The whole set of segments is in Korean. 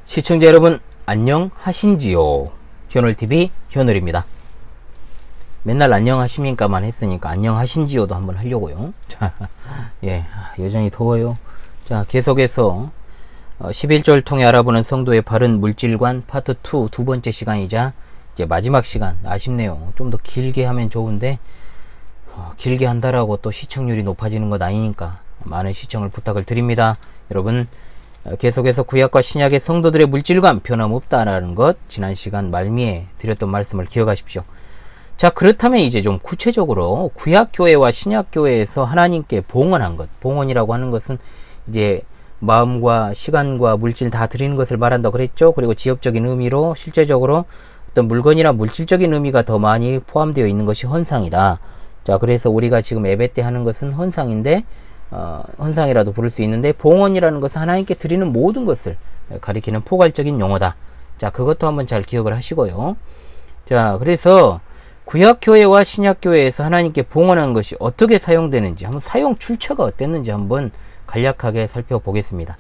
시청자 여러분 안녕하신지요? 현울TV 현울입니다. 맨날 안녕하십니까만 했으니까 안녕하신지요도 한번 하려고요. 자, 예, 여전히 더워요. 자, 계속해서 11절 통해 알아보는 성도의 바른 물질관 파트 2 두 번째 시간이자 이제 마지막 시간. 아쉽네요. 좀 더 길게 하면 좋은데 길게 한다라고 또 시청률이 높아지는 것 아니니까 많은 시청을 부탁을 드립니다. 여러분 계속해서 구약과 신약의 성도들의 물질관 변함없다라는 것 지난 시간 말미에 드렸던 말씀을 기억하십시오. 자, 그렇다면 이제 좀 구체적으로 구약교회와 신약교회에서 하나님께 봉헌한 것, 봉헌이라고 하는 것은 이제 마음과 시간과 물질 다 드리는 것을 말한다고 그랬죠. 그리고 지역적인 의미로 실제적으로 어떤 물건이나 물질적인 의미가 더 많이 포함되어 있는 것이 헌상이다. 자, 그래서 우리가 지금 예배 때 하는 것은 헌상인데 헌상이라도 부를 수 있는데, 봉헌이라는 것은 하나님께 드리는 모든 것을 가리키는 포괄적인 용어다. 자, 그것도 한번 잘 기억을 하시고요. 자, 그래서 구약교회와 신약교회에서 하나님께 봉헌한 것이 어떻게 사용되는지, 한번 사용 출처가 어땠는지 한번 간략하게 살펴보겠습니다.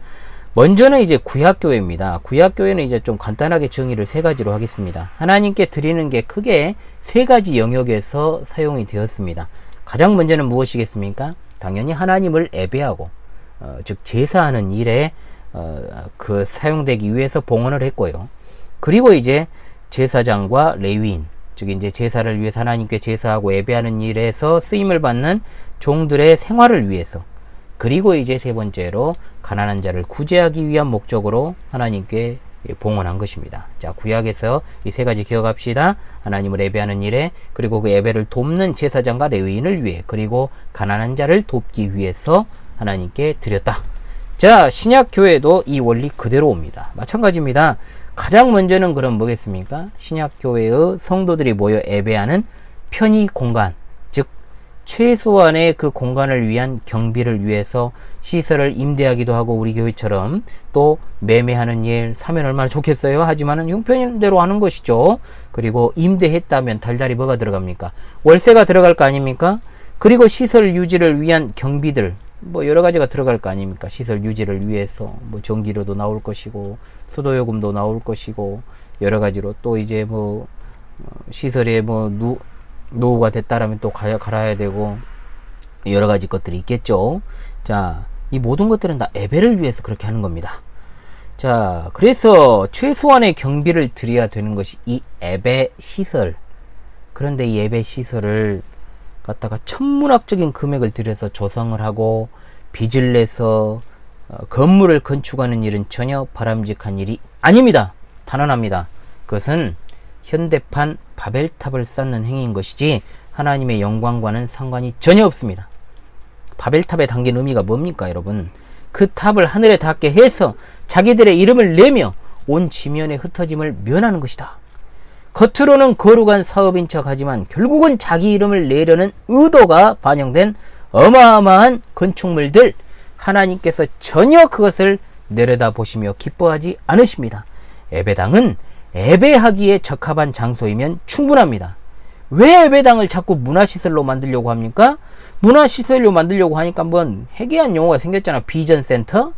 먼저는 이제 구약교회입니다. 구약교회는 이제 좀 간단하게 정의를 세 가지로 하겠습니다. 하나님께 드리는 게 크게 세 가지 영역에서 사용이 되었습니다. 가장 먼저는 무엇이겠습니까? 당연히 하나님을 예배하고 즉 제사하는 일에 그 사용되기 위해서 봉헌을 했고요. 그리고 이제 제사장과 레위인, 즉 이제 제사를 위해서 하나님께 제사하고 예배하는 일에서 쓰임을 받는 종들의 생활을 위해서, 그리고 이제 세 번째로 가난한 자를 구제하기 위한 목적으로 하나님께 봉헌한 것입니다. 자, 구약에서 이 세 가지 기억합시다. 하나님을 예배하는 일에, 그리고 그 예배를 돕는 제사장과 레위인을 위해, 그리고 가난한 자를 돕기 위해서 하나님께 드렸다. 자, 신약교회도 이 원리 그대로 옵니다. 마찬가지입니다. 가장 먼저는 그럼 뭐겠습니까? 신약교회의 성도들이 모여 예배하는 편의 공간, 즉 최소한의 그 공간을 위한 경비를 위해서 시설을 임대하기도 하고, 우리 교회처럼 또 매매하는 일 사면 얼마나 좋겠어요? 하지만은 형편대로 하는 것이죠. 그리고 임대했다면 달달이 뭐가 들어갑니까? 월세가 들어갈 거 아닙니까? 그리고 시설 유지를 위한 경비들 뭐 여러 가지가 들어갈 거 아닙니까? 시설 유지를 위해서 뭐 전기료도 나올 것이고 수도요금도 나올 것이고 여러 가지로, 또 이제 뭐 시설에 뭐 노후가 됐다라면 또 갈아야 되고 여러 가지 것들이 있겠죠. 자, 이 모든 것들은 다 예배를 위해서 그렇게 하는 겁니다. 자, 그래서 최소한의 경비를 드려야 되는 것이 이 예배 시설. 그런데 이 예배 시설을 갖다가 천문학적인 금액을 들여서 조성을 하고 빚을 내서 건물을 건축하는 일은 전혀 바람직한 일이 아닙니다. 단언합니다. 그것은 현대판 바벨탑을 쌓는 행위인 것이지 하나님의 영광과는 상관이 전혀 없습니다. 바벨탑에 담긴 의미가 뭡니까, 여러분? 그 탑을 하늘에 닿게 해서 자기들의 이름을 내며 온 지면의 흩어짐을 면하는 것이다. 겉으로는 거룩한 사업인 척하지만 결국은 자기 이름을 내려는 의도가 반영된 어마어마한 건축물들, 하나님께서 전혀 그것을 내려다보시며 기뻐하지 않으십니다. 예배당은 예배하기에 적합한 장소이면 충분합니다. 왜 예배당을 자꾸 문화시설로 만들려고 합니까? 문화시설로 만들려고 하니까 뭔 해괴한 용어가 생겼잖아. 비전센터?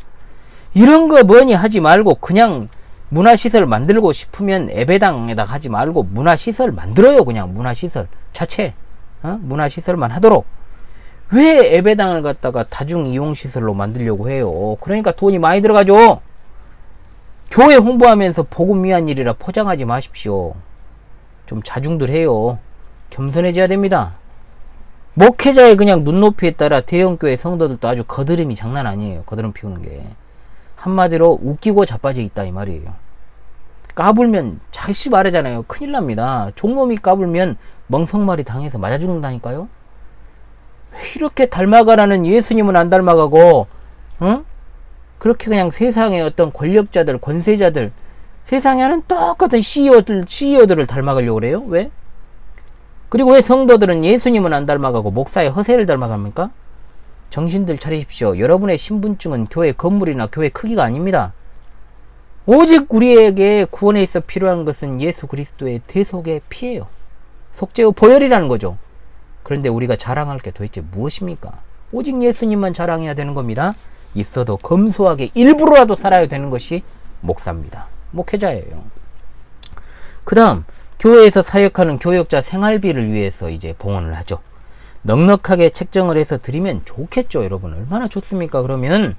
이런 거 뭐니 하지 말고 그냥 문화시설 만들고 싶으면 예배당에다 하지 말고 문화시설 만들어요. 그냥 문화시설 자체 문화시설만 하도록. 왜 예배당을 갖다가 다중이용시설로 만들려고 해요? 그러니까 돈이 많이 들어가죠. 교회 홍보하면서 복음 위한 일이라 포장하지 마십시오. 좀 자중들 해요. 겸손해져야 됩니다. 목회자의 그냥 눈높이에 따라 대형교회 성도들도 아주 거드름이 장난 아니에요. 거드름 피우는 게. 한마디로 웃기고 자빠져 있다 이 말이에요. 까불면 자시 말하잖아요. 큰일 납니다. 종놈이 까불면 멍석말이 당해서 맞아 죽는다니까요. 왜 이렇게 닮아가라는 예수님은 안 닮아가고 그렇게 그냥 세상의 어떤 권력자들, 권세자들, 세상에 하는 똑같은 CEO들을 닮아가려고 그래요? 왜? 그리고 왜 성도들은 예수님은 안 닮아가고 목사의 허세를 닮아갑니까? 정신들 차리십시오. 여러분의 신분증은 교회 건물이나 교회 크기가 아닙니다. 오직 우리에게 구원에 있어 필요한 것은 예수 그리스도의 대속의 피예요. 속죄의 보혈이라는 거죠. 그런데 우리가 자랑할 게 도대체 무엇입니까? 오직 예수님만 자랑해야 되는 겁니다. 있어도 검소하게 일부러라도 살아야 되는 것이 목사입니다. 목회자예요. 그 다음 교회에서 사역하는 교역자 생활비를 위해서 이제 봉헌을 하죠. 넉넉하게 책정을 해서 드리면 좋겠죠. 여러분 얼마나 좋습니까? 그러면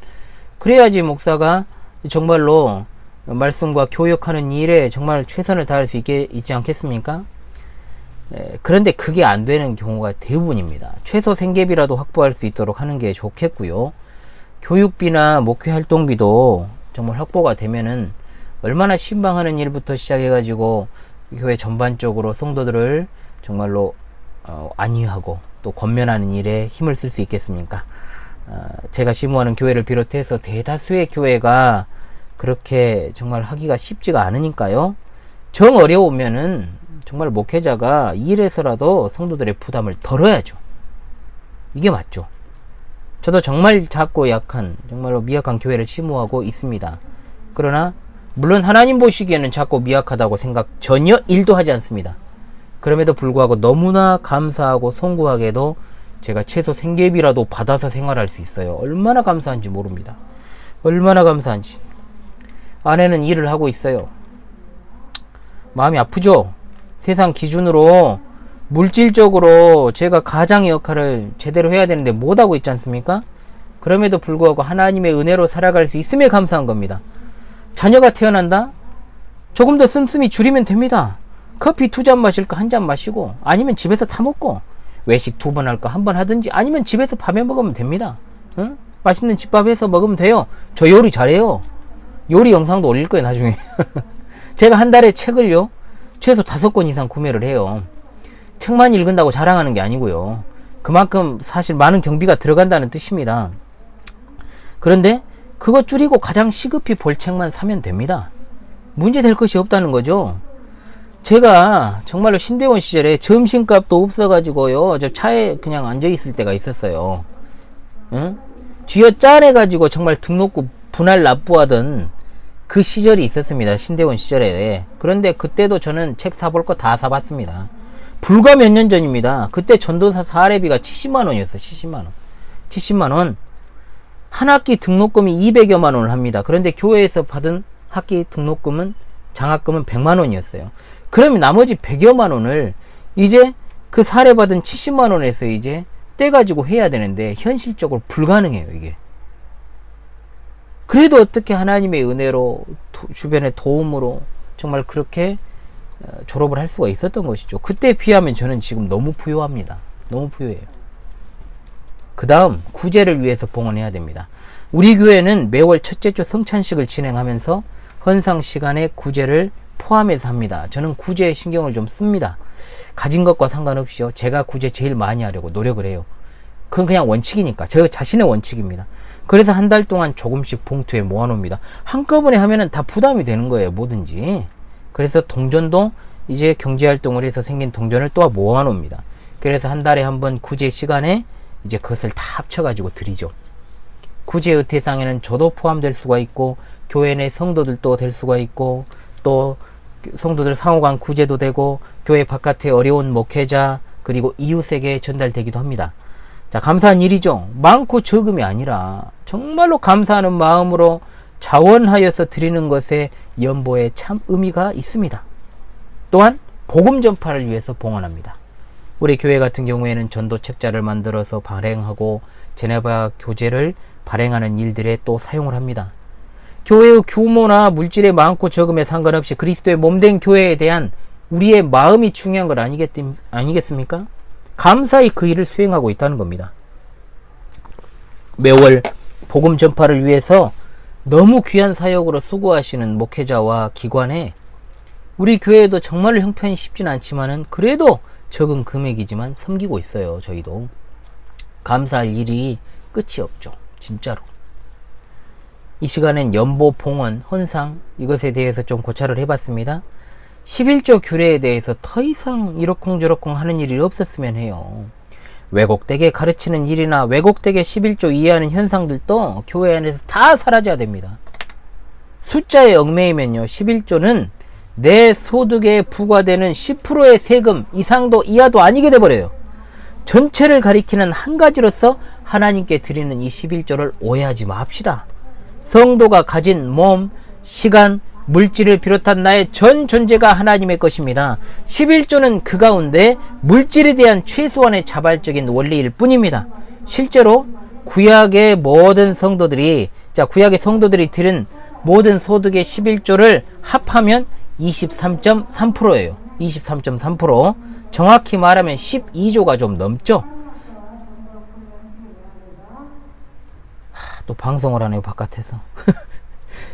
그래야지 목사가 정말로 말씀과 교역하는 일에 정말 최선을 다할 수 있지 않겠습니까? 그런데 그게 안 되는 경우가 대부분입니다. 최소 생계비라도 확보할 수 있도록 하는 게 좋겠고요. 교육비나 목회 활동비도 정말 확보가 되면은 얼마나 신방하는 일부터 시작해가지고 교회 전반적으로 성도들을 정말로 안위하고 또 권면하는 일에 힘을 쓸 수 있겠습니까? 제가 시무하는 교회를 비롯해서 대다수의 교회가 그렇게 정말 하기가 쉽지가 않으니까요. 정 어려우면은 정말 목회자가 이 일에서라도 성도들의 부담을 덜어야죠. 이게 맞죠. 저도 정말 작고 약한 정말로 미약한 교회를 시무하고 있습니다. 그러나 물론 하나님 보시기에는 작고 미약하다고 생각 전혀 1도 하지 않습니다. 그럼에도 불구하고 너무나 감사하고 송구하게도 제가 최소 생계비라도 받아서 생활할 수 있어요. 얼마나 감사한지 모릅니다. 얼마나 감사한지. 아내는 일을 하고 있어요. 마음이 아프죠? 세상 기준으로 물질적으로 제가 가장의 역할을 제대로 해야 되는데 못하고 있지 않습니까? 그럼에도 불구하고 하나님의 은혜로 살아갈 수 있음에 감사한 겁니다. 자녀가 태어난다? 조금 더 씀씀이 줄이면 됩니다. 커피 2잔 마실까 1잔 마시고, 아니면 집에서 타 먹고, 외식 2번 할까 1번 하든지, 아니면 집에서 밥해 먹으면 됩니다. 응? 맛있는 집밥 해서 먹으면 돼요. 저 요리 잘해요. 요리 영상도 올릴 거예요 나중에. 제가 한 달에 책을요 최소 5권 이상 구매를 해요. 책만 읽은다고 자랑하는 게 아니고요. 그만큼 사실 많은 경비가 들어간다는 뜻입니다. 그런데 그거 줄이고 가장 시급히 볼 책만 사면 됩니다. 문제 될 것이 없다는 거죠. 제가 정말로 신대원 시절에 점심값도 없어가지고요, 저 차에 그냥 앉아있을 때가 있었어요. 응? 쥐어 짜내가지고 정말 등록금 분할 납부하던 그 시절이 있었습니다. 신대원 시절에. 그런데 그때도 저는 책 사볼 거 다 사봤습니다. 불과 몇 년 전입니다. 그때 전도사 사례비가 70만원이었어요. 70만원. 70만원. 한 학기 등록금이 200여만 원을 합니다. 그런데 교회에서 받은 학기 등록금은, 장학금은 100만원이었어요. 그러면 나머지 100여만 원을 이제 그 사례받은 70만 원에서 이제 떼가지고 해야 되는데 현실적으로 불가능해요, 이게. 그래도 어떻게 하나님의 은혜로 주변의 도움으로 정말 그렇게 졸업을 할 수가 있었던 것이죠. 그때에 비하면 저는 지금 너무 부유합니다. 너무 부유해요. 그 다음 구제를 위해서 봉헌해야 됩니다. 우리 교회는 매월 첫째 주 성찬식을 진행하면서 헌상 시간에 구제를 포함해서 합니다. 저는 구제에 신경을 좀 씁니다. 가진 것과 상관없이요. 제가 구제 제일 많이 하려고 노력을 해요. 그건 그냥 원칙이니까. 저 자신의 원칙입니다. 그래서 한 달 동안 조금씩 봉투에 모아놓습니다. 한꺼번에 하면은 다 부담이 되는 거예요. 뭐든지. 그래서 동전도 이제 경제활동을 해서 생긴 동전을 또 모아놓습니다. 그래서 한 달에 한 번 구제 시간에 이제 그것을 다 합쳐가지고 드리죠. 구제의 대상에는 저도 포함될 수가 있고, 교회 내 성도들도 될 수가 있고, 또 성도들 상호간 구제도 되고, 교회 바깥에 어려운 목회자 그리고 이웃에게 전달되기도 합니다. 자, 감사한 일이죠. 많고 적음이 아니라 정말로 감사하는 마음으로 자원하여서 드리는 것에 연보에 참 의미가 있습니다. 또한 복음 전파를 위해서 봉헌합니다. 우리 교회 같은 경우에는 전도 책자를 만들어서 발행하고 제네바 교제를 발행하는 일들에 또 사용을 합니다. 교회의 규모나 물질의 많고 적음에 상관없이 그리스도의 몸된 교회에 대한 우리의 마음이 중요한 것 아니겠습니까? 감사히 그 일을 수행하고 있다는 겁니다. 매월 복음 전파를 위해서 너무 귀한 사역으로 수고하시는 목회자와 기관에 우리 교회도 정말로 형편이 쉽진 않지만은 그래도 적은 금액이지만 섬기고 있어요. 저희도 감사할 일이 끝이 없죠. 진짜로. 이 시간엔 연보, 봉헌, 헌상 이것에 대해서 좀 고찰을 해봤습니다. 11조 규례에 대해서 더 이상 이러쿵저러쿵 하는 일이 없었으면 해요. 왜곡되게 가르치는 일이나 왜곡되게 11조 이해하는 현상들도 교회 안에서 다 사라져야 됩니다. 숫자에 얽매이면요, 11조는 내 소득에 부과되는 10%의 세금 이상도 이하도 아니게 돼버려요. 전체를 가리키는 한 가지로서 하나님께 드리는 이 11조를 오해하지 맙시다. 성도가 가진 몸, 시간, 물질을 비롯한 나의 전 존재가 하나님의 것입니다. 11조는 그 가운데 물질에 대한 최소한의 자발적인 원리일 뿐입니다. 실제로 구약의 모든 성도들이 드린 모든 소득의 11조를 합하면 23.3%예요. 23.3%. 정확히 말하면 12조가 좀 넘죠. 또 방송을 하네요, 바깥에서.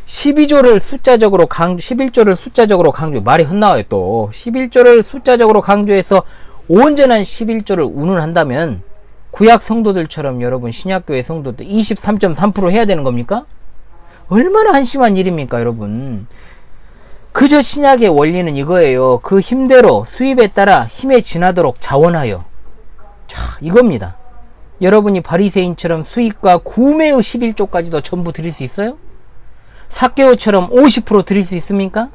11조를 숫자적으로 강조, 11조를 숫자적으로 강조, 말이 헛나와요, 또. 11조를 숫자적으로 강조해서 온전한 11조를 운운한다면, 구약 성도들처럼 여러분, 신약교회 성도들 23.3% 해야 되는 겁니까? 얼마나 한심한 일입니까, 여러분? 그저 신약의 원리는 이거예요. 그 힘대로 수입에 따라 힘에 지나도록 자원하여. 자, 이겁니다. 여러분이 바리새인처럼 수입과 구매의 11조까지도 전부 드릴 수 있어요? 삭개오처럼 50% 드릴 수 있습니까?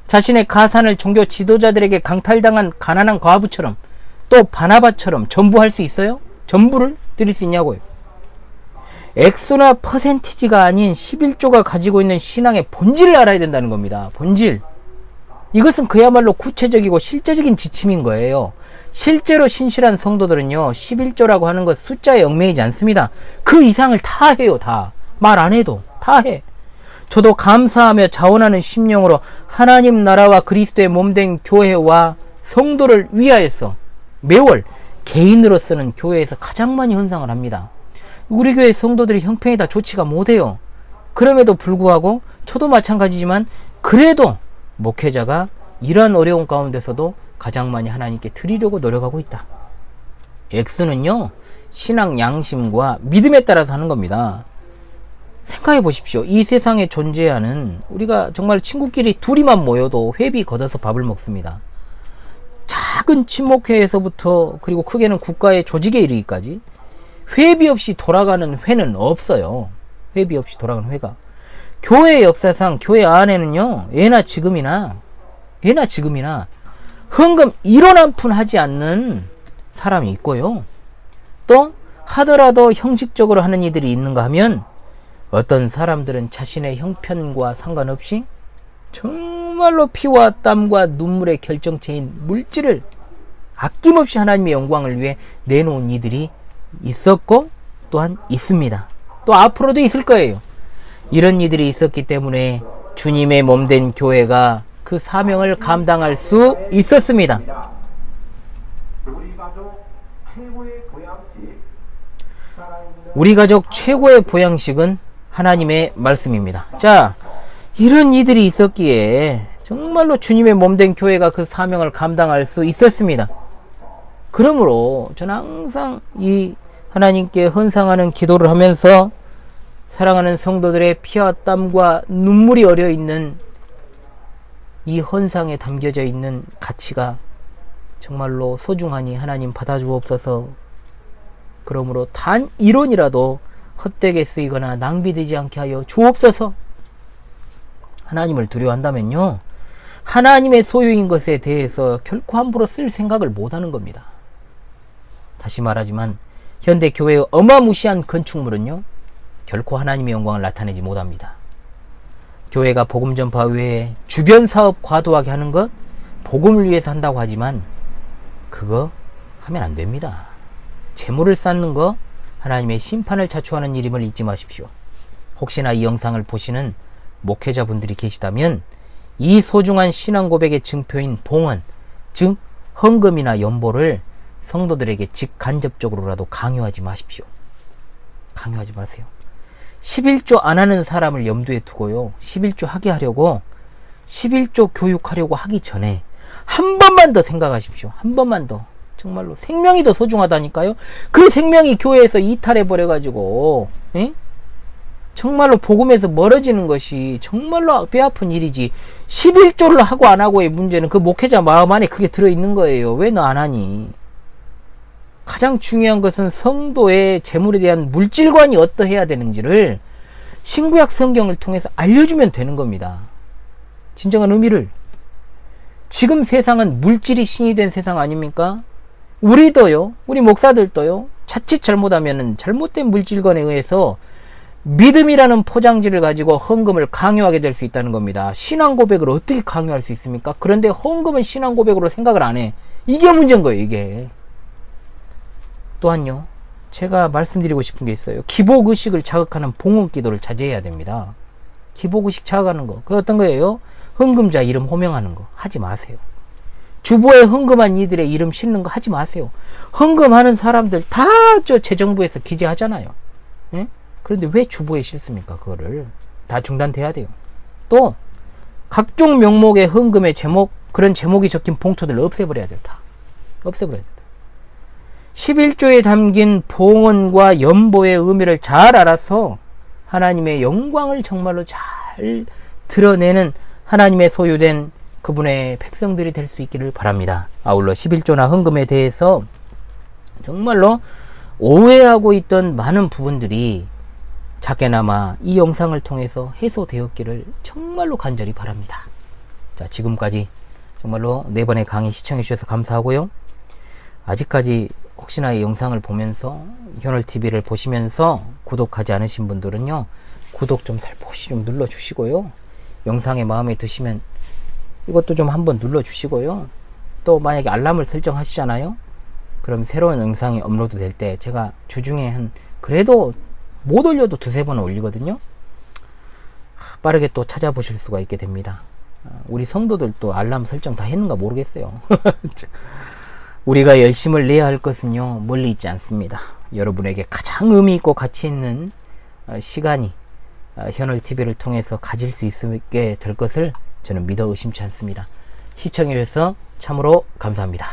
자신의 가산을 종교 지도자들에게 강탈당한 가난한 과부처럼, 또 바나바처럼 전부 할 수 있어요? 전부를 드릴 수 있냐고요. 액수나 퍼센티지가 아닌 11조가 가지고 있는 신앙의 본질을 알아야 된다는 겁니다. 본질. 이것은 그야말로 구체적이고 실제적인 지침인 거예요. 실제로 신실한 성도들은요, 11조라고 하는 것 숫자에 얽매이지 않습니다. 그 이상을 다 해요. 다. 말 안 해도 다 해. 저도 감사하며 자원하는 심령으로 하나님 나라와 그리스도의 몸된 교회와 성도를 위하여서 매월 개인으로서는 교회에서 가장 많이 헌상을 합니다. 우리 교회 성도들이 형편이 다 좋지가 못해요. 그럼에도 불구하고 저도 마찬가지지만 그래도 목회자가 이러한 어려운 가운데서도 가장 많이 하나님께 드리려고 노력하고 있다. X는요, 신앙 양심과 믿음에 따라서 하는 겁니다. 생각해 보십시오. 이 세상에 존재하는, 우리가 정말 친구끼리 둘이만 모여도 회비 걷어서 밥을 먹습니다. 작은 친목회에서부터 그리고 크게는 국가의 조직에 이르기까지 회비 없이 돌아가는 회는 없어요. 회비 없이 돌아가는 회가. 교회 역사상 교회 안에는요, 예나 지금이나 헌금 1원 한 푼 하지 않는 사람이 있고요. 또 하더라도 형식적으로 하는 이들이 있는가 하면, 어떤 사람들은 자신의 형편과 상관없이 정말로 피와 땀과 눈물의 결정체인 물질을 아낌없이 하나님의 영광을 위해 내놓은 이들이 있었고 또한 있습니다. 또 앞으로도 있을 거예요. 이런 이들이 있었기 때문에 주님의 몸된 교회가 그 사명을 감당할 수 있었습니다. 우리 가족 최고의 보양식은 하나님의 말씀입니다. 자, 이런 이들이 있었기에 정말로 주님의 몸된 교회가 그 사명을 감당할 수 있었습니다. 그러므로 저는 항상 이 하나님께 헌상하는 기도를 하면서 사랑하는 성도들의 피와 땀과 눈물이 어려 있는 이 헌상에 담겨져 있는 가치가 정말로 소중하니 하나님 받아주옵소서. 그러므로 단 1원이라도 헛되게 쓰이거나 낭비되지 않게 하여 주옵소서. 하나님을 두려워한다면요, 하나님의 소유인 것에 대해서 결코 함부로 쓸 생각을 못하는 겁니다. 다시 말하지만 현대 교회의 어마무시한 건축물은요, 결코 하나님의 영광을 나타내지 못합니다. 교회가 복음 전파 외에 주변 사업 과도하게 하는 것, 복음을 위해서 한다고 하지만 그거 하면 안 됩니다. 재물을 쌓는 거 하나님의 심판을 자초하는 일임을 잊지 마십시오. 혹시나 이 영상을 보시는 목회자분들이 계시다면 이 소중한 신앙 고백의 증표인 봉헌, 즉 헌금이나 연보를 성도들에게 직간접적으로라도 강요하지 마십시오. 강요하지 마세요. 11조 안 하는 사람을 염두에 두고요, 11조 하게 하려고 11조 교육하려고 하기 전에 한 번만 더 생각하십시오. 한 번만 더. 정말로 생명이 더 소중하다니까요. 그 생명이 교회에서 이탈해버려가지고 정말로 복음에서 멀어지는 것이 정말로 배 아픈 일이지, 11조를 하고 안 하고의 문제는 그 목회자 마음 안에 그게 들어있는 거예요. 왜 너 안 하니? 가장 중요한 것은 성도의 재물에 대한 물질관이 어떠해야 되는지를 신구약 성경을 통해서 알려주면 되는 겁니다. 진정한 의미를. 지금 세상은 물질이 신이 된 세상 아닙니까? 우리도요, 우리 목사들도요, 자칫 잘못하면 잘못된 물질관에 의해서 믿음이라는 포장지를 가지고 헌금을 강요하게 될 수 있다는 겁니다. 신앙 고백을 어떻게 강요할 수 있습니까? 그런데 헌금은 신앙 고백으로 생각을 안 해. 이게 문제인 거예요, 이게. 또한요, 제가 말씀드리고 싶은 게 있어요. 기복의식을 자극하는 봉헌기도를 자제해야 됩니다. 기복의식 자극하는 거. 그 어떤 거예요? 헌금자 이름 호명하는 거. 하지 마세요. 주보에 헌금한 이들의 이름 싣는 거 하지 마세요. 헌금하는 사람들 다 저 재정부에서 기재하잖아요. 예? 그런데 왜 주보에 싣습니까? 그거를. 다 중단돼야 돼요. 또 각종 명목의 헌금의 제목, 그런 제목이 적힌 봉투들을 없애버려야 돼요. 다. 없애버려야 돼요. 11조에 담긴 봉헌과 연보의 의미를 잘 알아서 하나님의 영광을 정말로 잘 드러내는 하나님의 소유된 그분의 백성들이 될 수 있기를 바랍니다. 아울러 11조나 헌금에 대해서 정말로 오해하고 있던 많은 부분들이 작게나마 이 영상을 통해서 해소되었기를 정말로 간절히 바랍니다. 자, 지금까지 정말로 4번의 강의 시청해 주셔서 감사하고요. 아직까지 혹시나 이 영상을 보면서 현월TV를 보시면서 구독하지 않으신 분들은요, 구독 좀 살포시 좀 눌러주시고요. 영상에 마음에 드시면 이것도 좀 한번 눌러주시고요. 또 만약에 알람을 설정하시잖아요. 그럼 새로운 영상이 업로드 될 때 제가 주중에 그래도 못 올려도 2-3번 올리거든요. 빠르게 또 찾아보실 수가 있게 됩니다. 우리 성도들 또 알람 설정 다 했는가 모르겠어요. 우리가 열심을 내야 할 것은요, 멀리 있지 않습니다. 여러분에게 가장 의미 있고 가치 있는 시간이 현월TV를 통해서 가질 수 있게 될 것을 저는 믿어 의심치 않습니다. 시청해 주셔서 참으로 감사합니다.